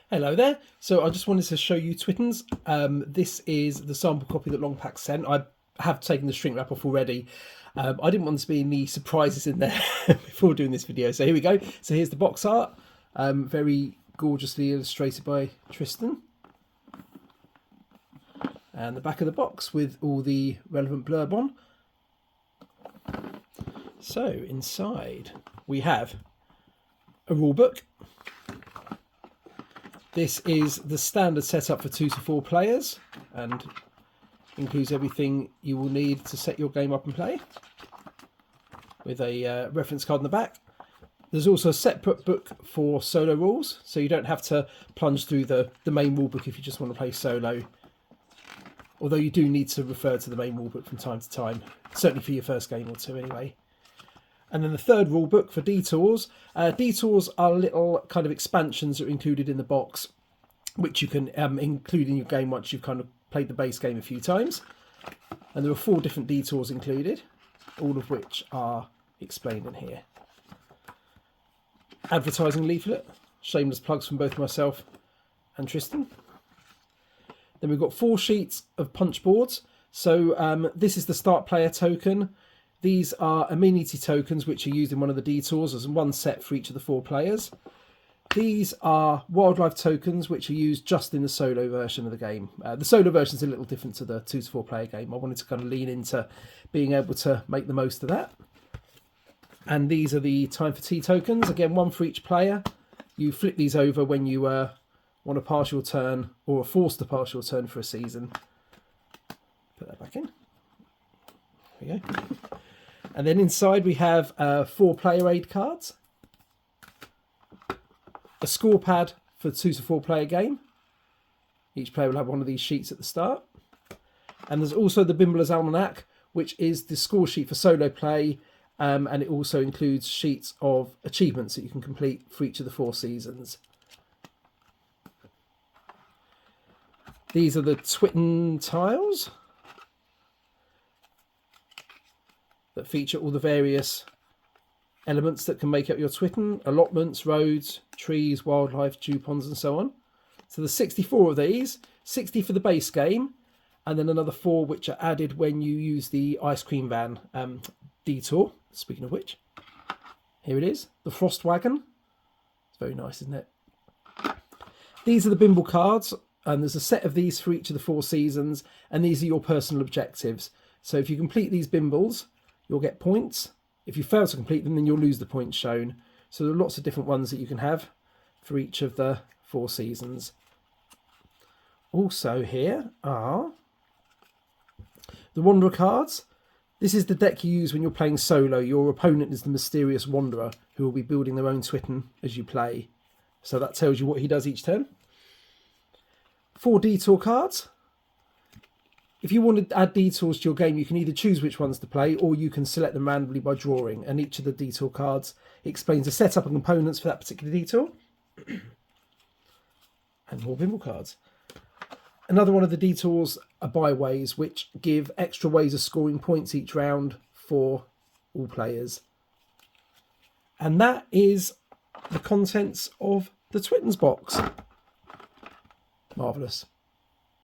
Hello there. So I just wanted to show you Twittens. This is the sample copy that Longpack sent. I have taken the shrink wrap off already. I didn't want there to be any surprises in there before doing this video. So here we go. So here's the box art. Very gorgeously illustrated by Tristan. And the back of the box with all the relevant blurb on. So inside we have a rule book. This is the standard setup for 2 to 4 players and includes everything you will need to set your game up and play, with a reference card in the back. There's also a separate book for solo rules, so you don't have to plunge through the main rule book if you just want to play solo. Although you do need to refer to the main rule book from time to time, certainly for your first game or two anyway. And then the third rule book for detours. Detours are little kind of expansions that are included in the box, which you can include in your game once you've kind of played the base game a few times. And there are 4 different detours included, all of which are explained in here. Advertising leaflet, shameless plugs from both myself and Tristan. Then we've got 4 sheets of punch boards. So this is the start player token. These are amenity tokens which are used in one of the detours. There's 1 set for each of the 4 players. These are wildlife tokens which are used just in the solo version of the game. The solo version is a little different to the 2 to 4 player game. I wanted to kind of lean into being able to make the most of that. And these are the time for tea tokens. Again, 1 for each player. You flip these over when you want a partial turn or are forced to partial turn for a season. Put that back in. There we go. And then inside we have 4 player aid cards, a score pad for 2 to 4 player game. Each player will have one of these sheets at the start. And there's also the Bimbler's Almanac, which is the score sheet for solo play, and it also includes sheets of achievements that you can complete for each of the 4 seasons. These are the Twitten tiles that feature all the various elements that can make up your Twitten: allotments, roads, trees, wildlife, dew ponds, and so on. So there's 64 of these, 60 for the base game, and then another 4 which are added when you use the ice cream van detour. Speaking of which, here it is, the Frost Wagon. It's very nice, isn't it? These are the Bimble cards, and there's a set of these for each of the 4 seasons, and these are your personal objectives. So if you complete these Bimbles, you'll get points. If you fail to complete them, then you'll lose the points shown. So there are lots of different ones that you can have for each of the 4 seasons. Also here are the Wanderer cards. This is the deck you use when you're playing solo. Your opponent is the mysterious Wanderer who will be building their own Twitten as you play. So that tells you what he does each turn. 4 detour cards. If you want to add detours to your game, you can either choose which ones to play, or you can select them randomly by drawing, and each of the detour cards explains the setup and components for that particular detour. And more Bimble cards. Another one of the detours are byways, which give extra ways of scoring points each round for all players. And that is the contents of the Twittens box. Marvellous.